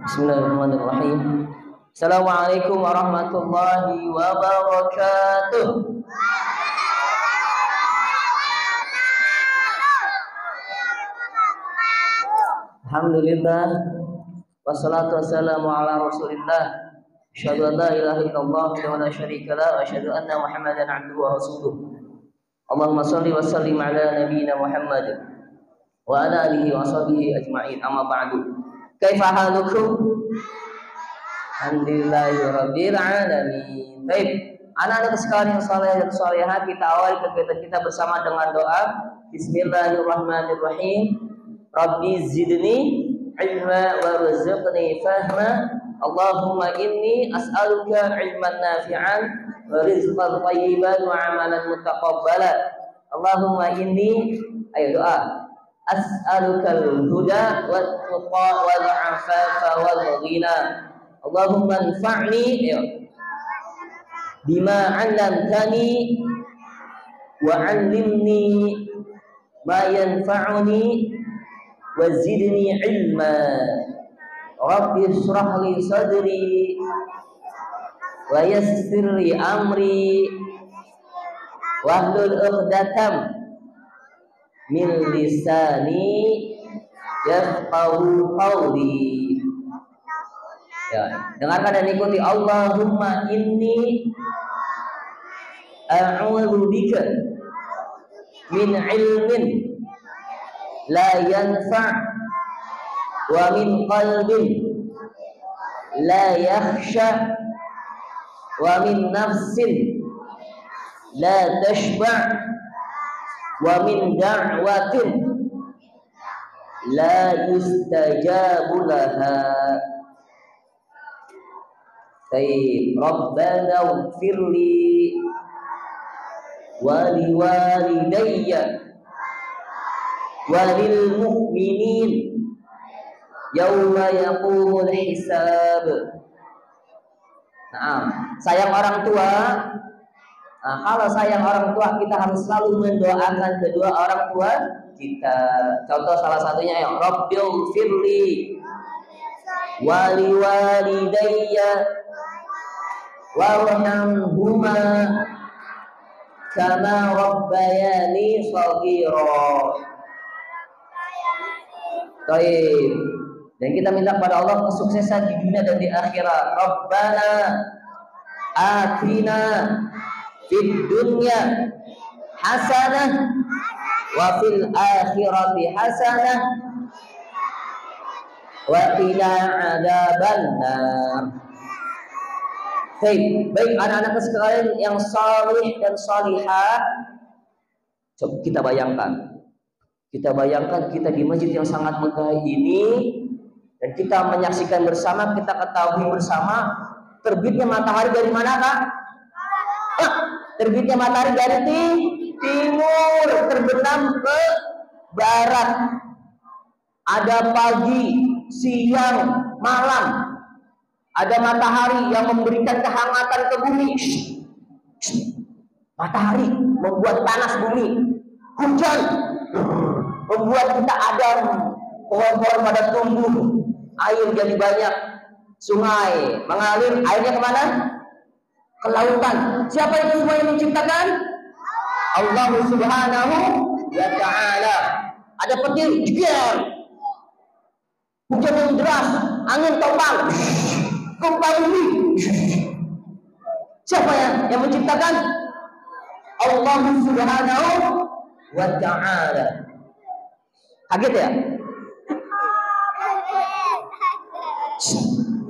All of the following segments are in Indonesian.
Bismillahirrahmanirrahim. Assalamualaikum warahmatullahi wabarakatuh. Alhamdulillah, wassalatu wassalamu ala rasulillah. Asyhadu an la ilaha illallah wa la syarika lah, wa asyhadu anna Muhammadan abduhu wa rasuluh. Allahumma shalli wa sallim ala nabiyyina Muhammad wa ala alihi wa sahbihi ajma'in. Amma ba'du. Kaifa halukum? Alhamdulillahi rabbil alamin. Baik, anak-anak sekalian saleh dan salehah, kita awali kegiatan kita bersama dengan doa. Bismillahirrahmanirrahim. Rabbi zidni ilma warzuqni fahma. Allahumma inni as'aluka ilman nafi'an wa rizqan thayyiban wa amalan mutaqabbalan. Allahumma inni, ayo doa. As'alukal huda wat tuqa wal afafa wal ghina. Allahumma anfa'ni bima 'allamtani wa 'allimni ma yanfa'uni wa zidni ilma. Rabbi shrah li sadri wa yassir li amri wahlul 'uqdatam min lisani yafqahu qawli. Ya, dengarkan dan ikuti. Allahumma inni a'udzu bika min ilmin la yanfa' wa min qalbin la yakhsha wa min nafsin la tashba' wa min da'watin la yustajabu laha. Baik, Rabbana ighfirli wa liwalidayya wa lil mu'minin yauma yaqumul hisab. Nah, sayang orang tua. Nah, kalau sayang orang tua, kita harus selalu mendoakan kedua orang tua kita. Contoh salah satunya ya, Rabbil firli wa liwalidayya warhamhuma kama rabbayani shaghira. Baik. Dan kita minta kepada Allah kesuksesan di dunia dan di akhirat. Rabbana atina fid dunya hasanah wa fil akhirati hasanah wa qina adzabannar. Baik anak-anak sekalian yang salih dan salihah, coba kita bayangkan kita di masjid yang sangat megah ini, dan kita menyaksikan bersama, kita ketahui bersama terbitnya matahari dari mana, Kak? Terbitnya matahari dari timur, terbenam ke barat. Ada pagi, siang, malam. Ada matahari yang memberikan kehangatan ke bumi. Matahari membuat panas bumi. Hujan membuat kita ada pohon-pohon pada tumbuh. Air jadi banyak. Sungai mengalir, airnya kemana? Ke lautan. Siapa itu semua yang menciptakan? Allah Subhanahu wa ta'ala. Ada petir, jeger. Hujan yang deras, angin tombang, gempa bumi. Siapa yang menciptakan? Allah Subhanahu wa ta'ala. Kaget ya?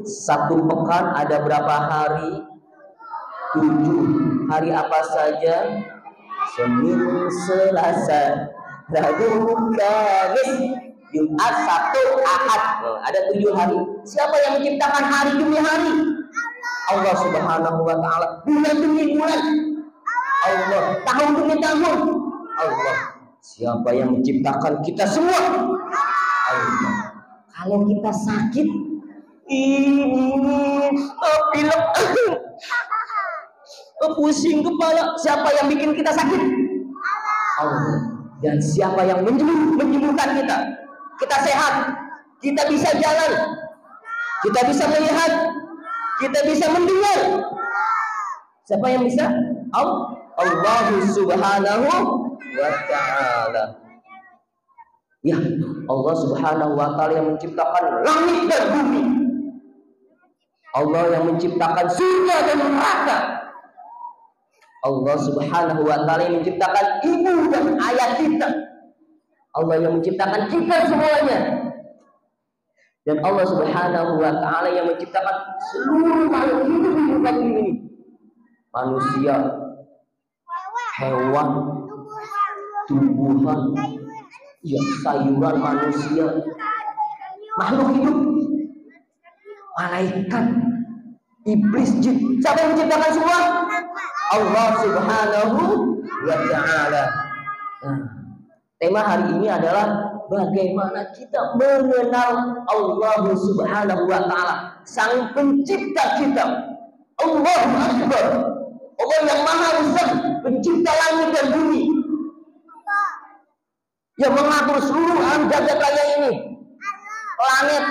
Satu pekan ada berapa hari? 7 hari apa saja? Senin, Selasa, Rabu, Kamis, Jumat, Sabtu, Ahad. Ada 7 hari. Siapa yang menciptakan hari demi hari? Allah Subhanahu wa ta'ala. Bulan demi bulan Allah. Tahun demi tahun Allah. Siapa yang menciptakan kita semua? Allah. Kalau kita sakit, ini pilek, pusing kepala, siapa yang bikin kita sakit? Allah. Dan siapa yang menyembuhkan kita? Kita sehat, kita bisa jalan. Kita bisa melihat, kita bisa mendengar. Siapa yang bisa? Allah Subhanahu wa ta'ala. Ya, Allah Subhanahu wa ta'ala yang menciptakan langit dan bumi. Allah yang menciptakan surga dan neraka. Allah Subhanahu wa ta'ala yang menciptakan ibu dan ayah kita. Allah yang menciptakan kita semuanya. Dan Allah Subhanahu wa ta'ala yang menciptakan seluruh makhluk hidup di muka bumi ini. Manusia, hewan, tumbuhan, ya, sayuran, manusia, makhluk hidup, malaikat, iblis, jin. Siapa yang menciptakan semua? Allah Subhanahu wa ta'ala. Tema hari ini adalah bagaimana kita mengenal Allah Subhanahu wa ta'ala, sang pencipta kita. Allahu Akbar. Allah yang maha besar, pencipta langit dan bumi, yang mengatur seluruh alam jagat raya ini. Planet.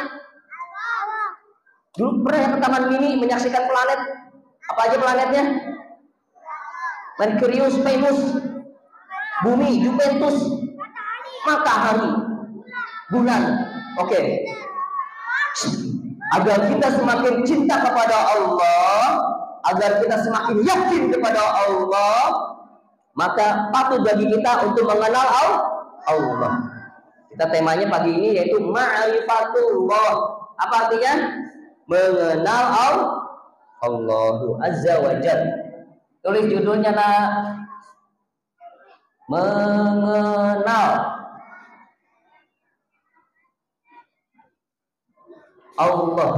Dulu pernah ke Taman Mini menyaksikan planet? Apa aja planetnya? Merkurius, Venus, Bumi, Juventus, matahari, bulan. Oke. Agar kita semakin cinta kepada Allah, agar kita semakin yakin kepada Allah, maka patut bagi kita untuk mengenal Allah. Kita temanya pagi ini yaitu ma'rifatullah. Apa artinya? Mengenal Allah Azza wa Jalla. Tulis judulnya, nak. Mengenal Allah.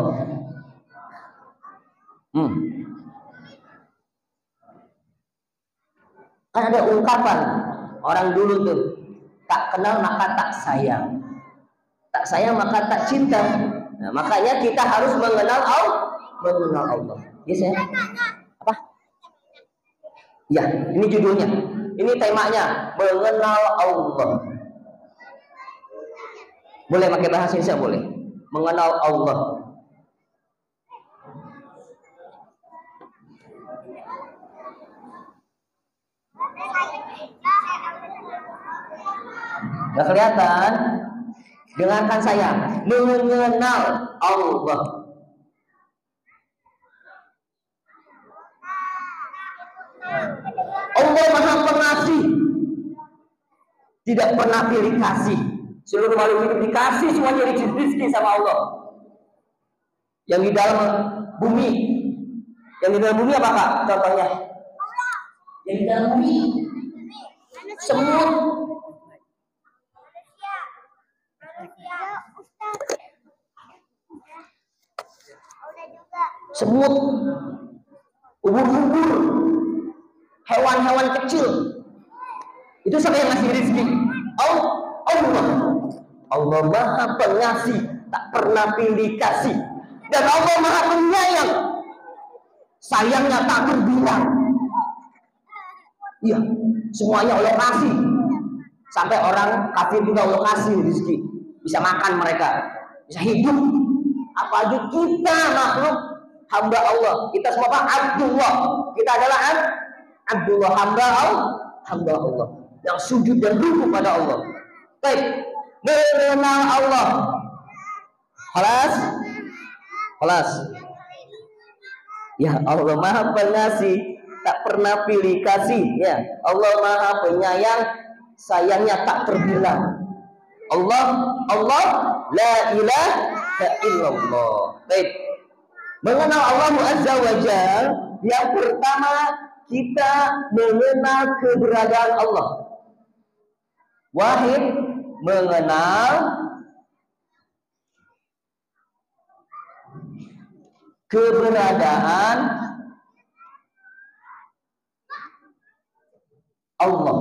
Kan ada ungkapan orang dulu tuh, tak kenal maka tak sayang, tak sayang maka tak cinta. Nah, makanya kita harus mengenal Allah. Yes, ya? Apa? Ya, ini judulnya, ini temanya, mengenal Allah. Boleh pakai bahasa Indonesia, boleh. Mengenal Allah. Gak kelihatan? Dengarkan saya. Mengenal Allah. Allah Maha Pengasih, tidak pernah pilih kasih. Seluruh makhluk hidup dikasih semuanya rezeki sama Allah. Yang di dalam bumi, apakah contohnya? Yang di dalam bumi, semut, ubur-ubur, hewan-hewan kecil. Itu siapa yang ngasih rezeki? Allah Maha Pengasih, tak pernah pilih kasih. Dan Allah Maha Penyayang, sayangnya tak terbilang. Iya, semuanya Allah kasih. Sampai orang kafir juga Allah kasih rezeki, bisa makan mereka, bisa hidup. Apalagi kita makhluk hamba Allah. Kita semua Abdullah. Kita adalah Abdullah, hamba Allah yang sujud dan rukuk pada Allah. Baik, mengenal Allah. Kelas. Ya, Allah Maha Pengasih, tak pernah pilih kasih. Ya, Allah Maha Penyayang, sayangnya tak terbilang. Allah la ilaha illallah. Baik. Mengenal Allah Azza wa Jalla, yang pertama kita mengenal keberadaan Allah. Wahid, mengenal keberadaan Allah.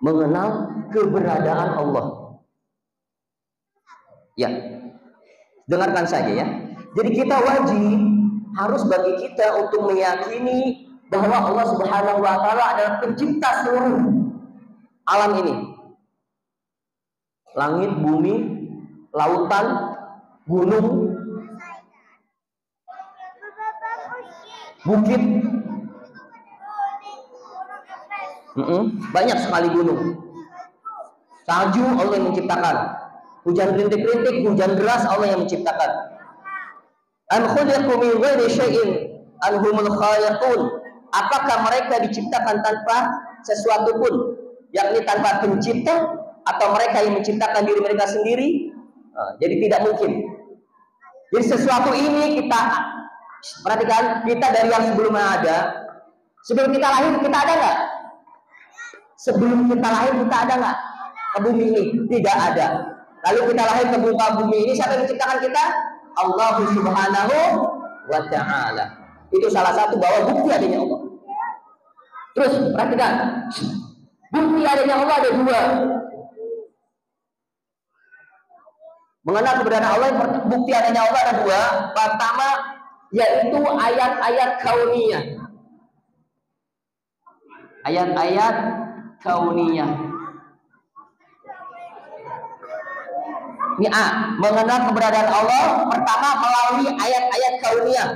Mengenal keberadaan Allah. Ya, dengarkan saja ya. Jadi kita wajib, harus bagi kita untuk meyakini bahwa Allah Subhanahu wa ta'ala adalah pencipta seluruh alam ini. Langit, bumi, lautan, gunung, bukit. Banyak sekali gunung. Salju Allah yang menciptakan. Hujan rintik-rintik, hujan deras Allah yang menciptakan. Am khuliqu min ghairi syai'in anhumul khaliqun. Apakah mereka diciptakan tanpa sesuatu pun, yakni tanpa pencipta, atau mereka yang menciptakan diri mereka sendiri? Jadi tidak mungkin. Jadi sesuatu ini kita perhatikan, kita dari yang sebelumnya ada. Sebelum kita lahir kita ada nggak? Sebelum kita lahir kita ada nggak? Ke bumi ini tidak ada. Lalu kita lahir ke muka bumi ini, siapa yang menciptakan kita? Allah Subhanahu wa Ta'ala. Itu salah satu bahwa bukti adanya Allah. Terus perhatikan, bukti adanya Allah ada dua. Mengenal keberadaan Allah, bukti adanya Allah ada dua. Pertama yaitu ayat-ayat kauniyah. Ayat-ayat kauniyah. Ini mengenal keberadaan Allah pertama melalui ayat-ayat kauniyah,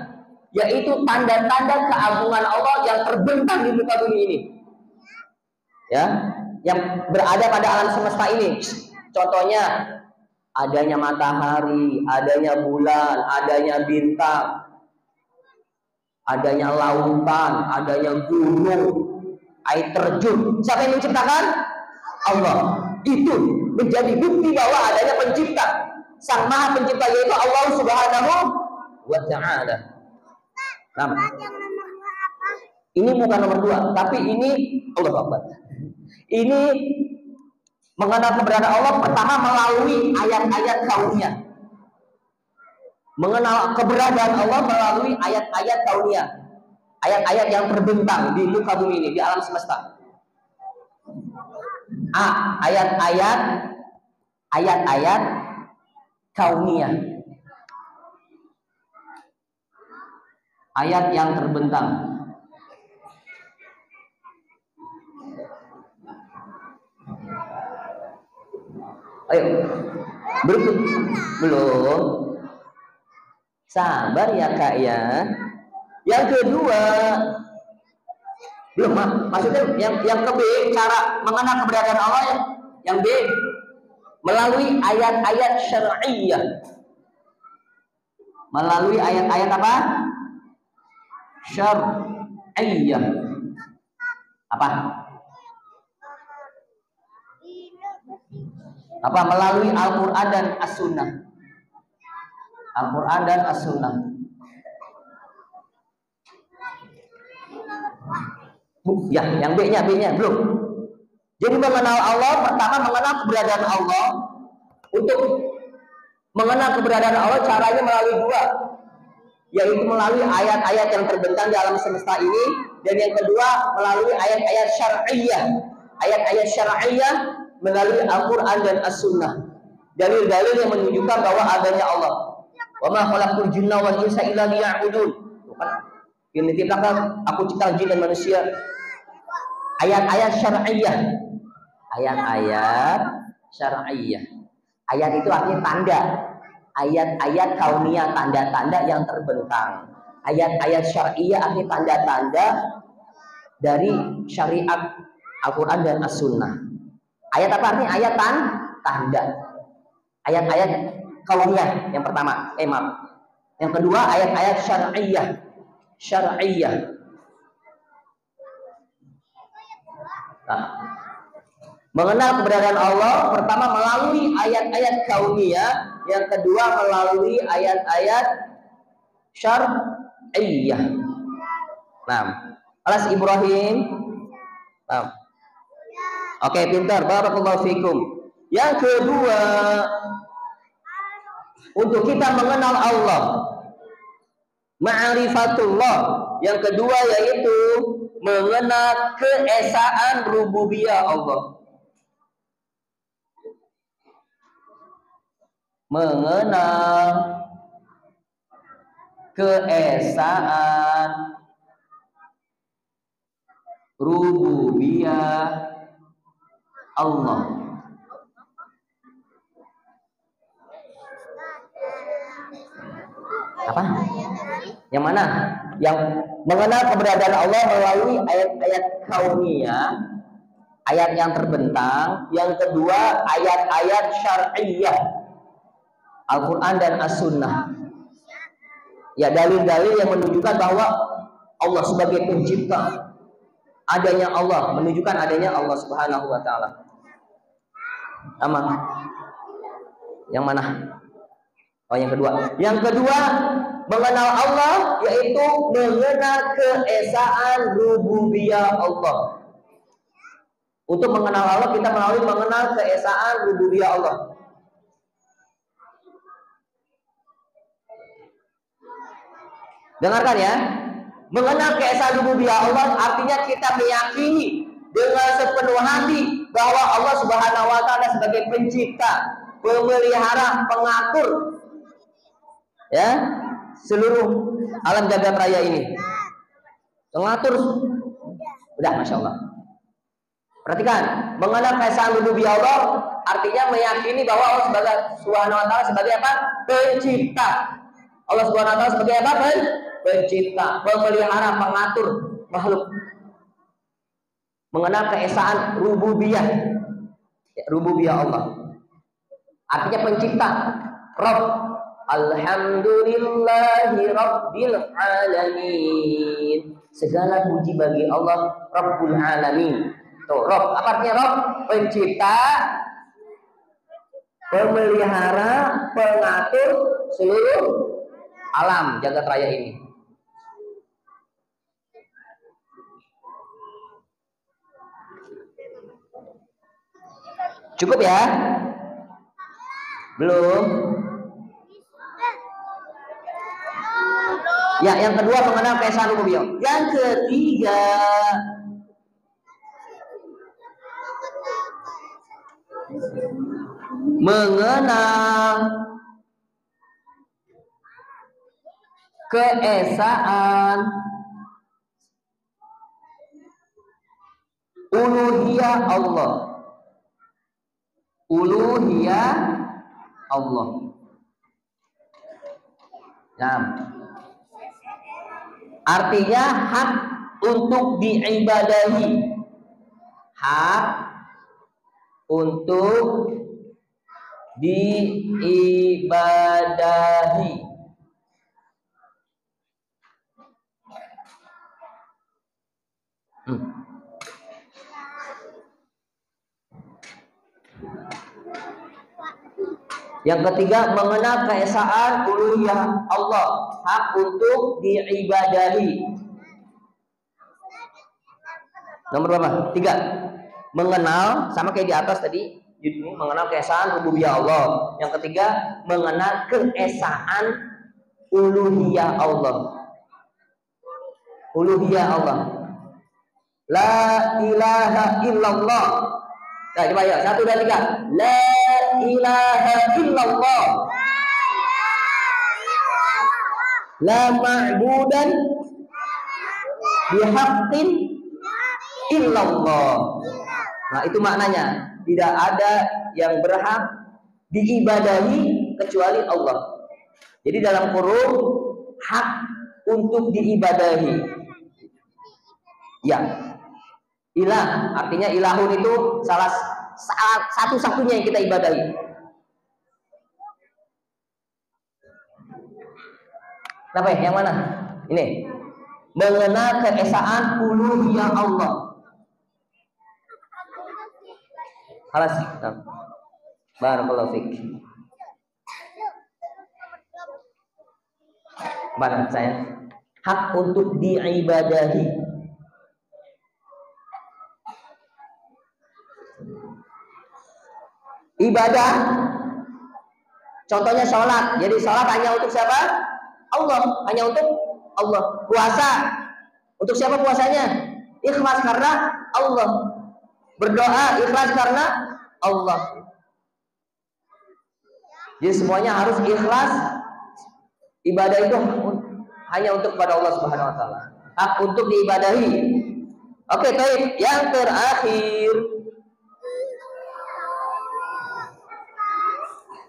yaitu tanda-tanda keagungan Allah yang terbentang di muka bumi ini. Ya, yang berada pada alam semesta ini. Contohnya adanya matahari, adanya bulan, adanya bintang, adanya lautan, adanya gunung, air terjun. Siapa yang menciptakan? Allah. Itu menjadi bukti bahwa adanya pencipta. Sang Maha Pencipta yaitu Allah Subhanahu wa Ta'ala. Nah, ini bukan nomor dua, tapi ini Allah Akbar. Ini mengenal keberadaan Allah pertama melalui ayat-ayat kauniyah. Mengenal keberadaan Allah melalui ayat-ayat kauniyah. Ayat-ayat yang terbentang di muka bumi ini, di alam semesta. Ayat-ayat kauniyah. Ayat yang terbentang. Ayo. Belum. Sabar ya Kak ya. Yang kedua, belum, maksudnya yang ke B, cara mengenal keberadaan Allah yang B melalui ayat-ayat syar'iyyah. Melalui ayat-ayat apa? Syar'iyyah. Apa? Apa? Melalui Al-Qur'an dan As-Sunnah. Al-Qur'an dan As-Sunnah. Ya, yang B-nya belum. Jadi mengenal Allah pertama mengenal keberadaan Allah. Untuk mengenal keberadaan Allah caranya melalui dua, yaitu melalui ayat-ayat yang terbentang di alam semesta ini, dan yang kedua melalui ayat-ayat syar'iyyah. Ayat-ayat syar'iyyah melalui Al-Qur'an dan As-Sunnah. Dalil-dalil yang menunjukkan bahwa adanya Allah. Wa ma khalaqtul jinna wal insa illa liya'budun. Ini dikatakan aku cipta jin dan manusia. Ayat-ayat syar'iyyah. Ayat-ayat syar'iyyah. Ayat itu artinya tanda. Ayat-ayat kauniyah, tanda-tanda yang terbentang. Ayat-ayat syar'iyyah artinya tanda-tanda dari syariat Al-Qur'an dan As-Sunnah. Ayat apa artinya? Ayat tanda. Ayat-ayat kauniyah yang pertama. Yang kedua ayat-ayat syar'iyyah. Nah, mengenal keberadaan Allah pertama melalui ayat-ayat kauniyah, yang kedua melalui ayat-ayat syar'iyyah. Nah, alas Ibrahim. Nah. Oke, pintar. Barakallahu fikum. Yang kedua, untuk kita mengenal Allah, ma'rifatullah. Yang kedua yaitu mengenal keesaan rububiyah Allah. Mengenal keesaan rububiyah Allah. Apa? Yang mana? Yang mengenal keberadaan Allah melalui ayat-ayat kauniyah, ayat yang terbentang. Yang kedua, ayat-ayat syar'iyyah, Al-Quran dan As-Sunnah. Ya, dalil-dalil yang menunjukkan bahwa Allah sebagai pencipta, adanya Allah, menunjukkan adanya Allah Subhanahu wa taala. Sama. Yang mana? Oh, yang kedua. Yang kedua, mengenal Allah yaitu mengenal keesaan rububiyah Allah. Untuk mengenal Allah kita melalui mengenal keesaan rububiyah Allah. Dengarkan ya. Mengenal keesaan rububiyah Allah artinya kita meyakini dengan sepenuh hati bahwa Allah Subhanahu wa taala sebagai pencipta, pemelihara, pengatur ya seluruh alam jagat raya ini. Pengatur. Udah, Masya Allah. Perhatikan, mengenal keesaan rububiyah Allah artinya meyakini bahwa Allah Subhanahu wa taala sebagai apa? Pencipta. Allah Subhanahu wa taala sebagai apa? Pencipta, pemelihara, pengatur makhluk. Mengenal keesaan rububiyah. Ya, rububiyah Allah. Artinya pencipta, Rabb. Alhamdulillahi Rabbil Alamin. Segala puji bagi Allah Rabbul Alamin. Tuh, Rabb, apa artinya Rabb? Pencipta, pemelihara, pengatur seluruh alam jagat raya ini. Cukup ya? Belum? Ya, yang kedua mengenal keesaan rububiyah. Yang ketiga mengenal keesaan uluhiyah Allah. Uluhiyah Allah. Nah, artinya hak untuk diibadahi. Hak untuk diibadahi. Yang ketiga mengenal keesaan uluhiyah Allah, hak untuk diibadahi. Nomor berapa? 3. Mengenal, sama kayak di atas tadi, mengenal keesaan rububiyah Allah. Yang ketiga mengenal keesaan uluhiyah Allah. Uluhiyah Allah. La ilaha illallah. Nah, coba ya, 1, 2, 3. La ilaha illallah. La ma'budan bihaqqin illallah. Nah, itu maknanya. Tidak ada yang berhak diibadahi kecuali Allah. Jadi dalam kurung hak untuk diibadahi. Ya. Ilah, artinya ilahun itu salah satu-satunya yang kita ibadahi. Kenapa ya? Yang mana? Ini. Mengenal keesaan uluhiyah Allah. Halas. Barakallahu fiik. Barat saya. Hak untuk diibadahi. Ibadah, contohnya sholat. Jadi sholat hanya untuk siapa? Allah, hanya untuk Allah. Puasa, untuk siapa puasanya? Ikhlas karena Allah. Berdoa ikhlas karena Allah. Jadi semuanya harus ikhlas. Ibadah itu hanya untuk kepada Allah Subhanahu wa taala. Hak untuk diibadahi. Oke, baik. Yang terakhir,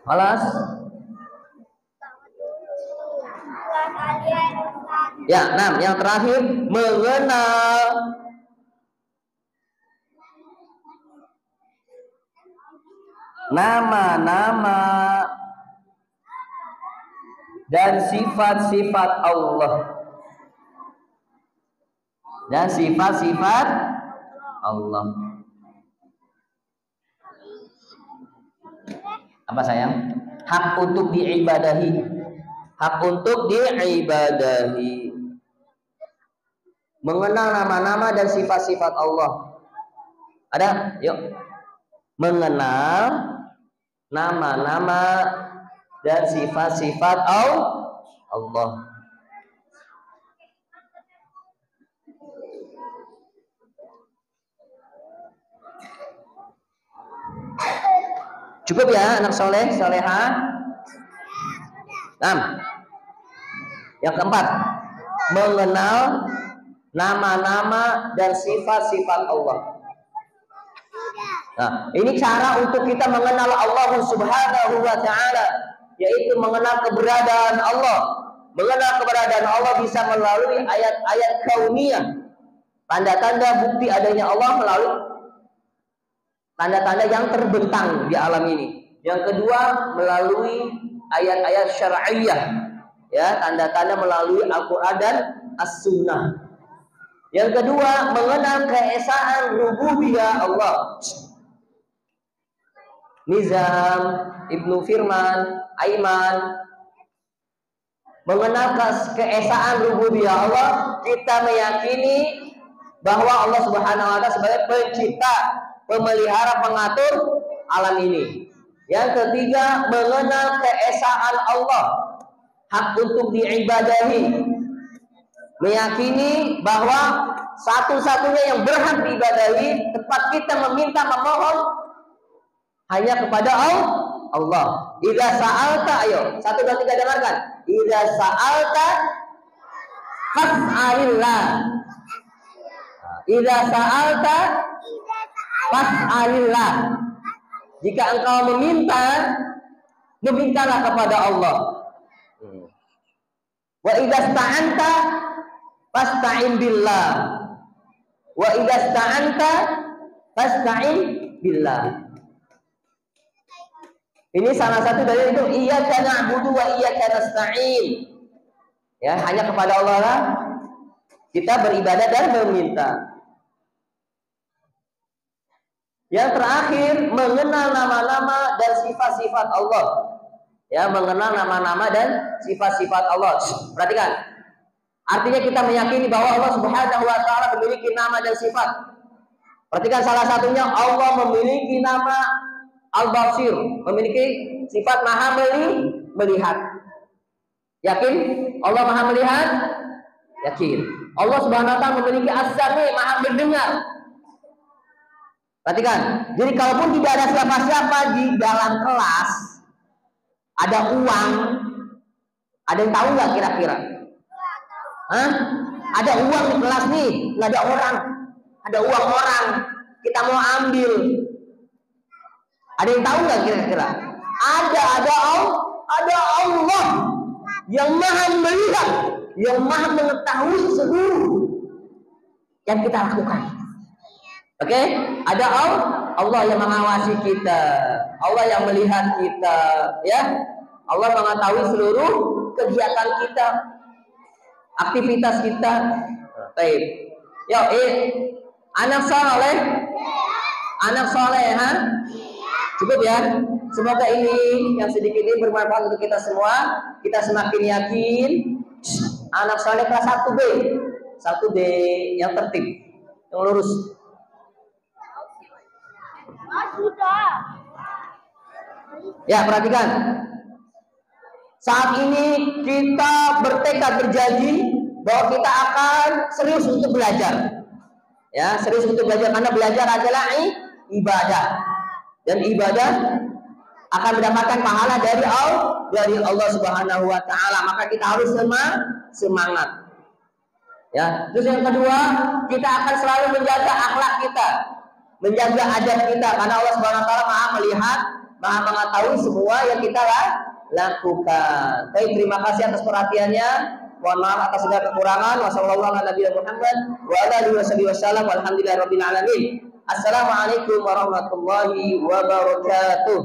Alas. Ya, 6. Yang terakhir, mengenal nama-nama dan sifat-sifat Allah. Dan sifat-sifat Allah. Apa sayang? Hak untuk diibadahi. Hak untuk diibadahi. Mengenal nama-nama dan sifat-sifat Allah. Ada? Yuk. Mengenal nama-nama dan sifat-sifat Allah. Cukup ya anak soleh, soleha. 6. Yang keempat, mengenal nama-nama dan sifat-sifat Allah. Nah, ini cara untuk kita mengenal Allah Subhanahu wa Ta'ala, yaitu mengenal keberadaan Allah. Mengenal keberadaan Allah bisa melalui ayat-ayat kauniyah, tanda-tanda bukti adanya Allah melalui tanda-tanda yang terbentang di alam ini. Yang kedua, melalui ayat-ayat syar'iyah, ya, tanda-tanda melalui Al-Quran dan As-Sunnah. Yang kedua, mengenal keesaan rububiyah Allah. Nizam, Ibnu Firman, Aiman, mengenal keesaan rububiyah Allah, kita meyakini bahwa Allah Subhanahu wa Ta'ala sebagai pencipta, pemelihara, pengatur alam ini. Yang ketiga, mengenal keesaan Allah, hak untuk diibadahi, meyakini bahwa satu-satunya yang berhak diibadahi, tempat kita meminta, memohon hanya kepada Allah. Idza sa'alta, ayo 1, 2, 3 dengarkan. Idza sa'alta fas'alillah. Idza sa'alta fas'alillah. Jika engkau meminta, memintalah kepada Allah. Wa idza sta'anta fasta'in billah. Wa idza sta'anta fasta'in billah. Ini salah satu dari itu, iyyaka na'budu wa iyyaka nasta'in. Ya, hanya kepada Allah lah kita beribadah dan meminta. Yang terakhir, mengenal nama-nama dan sifat-sifat Allah. Ya, mengenal nama-nama dan sifat-sifat Allah. Perhatikan. Artinya kita meyakini bahwa Allah Subhanahu wa Ta'ala memiliki nama dan sifat. Perhatikan salah satunya, Allah memiliki nama Al-Basir, memiliki sifat maha melihat. Yakin Allah maha melihat? Yakin. Allah Subhanahu wa Ta'ala memiliki As-Sami, maha mendengar. Perhatikan. Jadi kalaupun tidak ada siapa-siapa di dalam kelas, ada uang, ada yang tahu nggak kira-kira? Hah? Ada uang di kelas nih, nggak ada orang. Ada uang orang, kita mau ambil. Ada yang tahu nggak kira-kira? Ada Allah yang maha melihat, yang maha mengetahui seluruh yang kita lakukan. Oke? Ada Allah yang mengawasi kita, Allah yang melihat kita, ya. Allah mengetahui seluruh kegiatan kita, aktivitas kita. Baik. Yo, anak soleh, ha? Cukup ya. Semoga ini yang sedikit ini bermanfaat untuk kita semua. Kita semakin yakin anak soleh kelas 1B. 1B yang tertib, yang lurus. Ya, perhatikan. Saat ini kita bertekad berjanji bahwa kita akan serius untuk belajar. Ya, serius untuk belajar karena belajar adalah ibadah. Dan ibadah akan mendapatkan pahala dari Allah Subhanahu wa Ta'ala. Maka kita harus semangat. Ya, terus yang kedua, kita akan selalu menjaga akhlak kita, menjaga adab kita, karena Allah Subhanahu wa Ta'ala maha melihat, maha mengetahui semua yang kita lakukan. Baik, terima kasih atas perhatiannya. Mohon maaf atas segala kekurangan. Wassalamualaikum warahmatullahi wabarakatuh.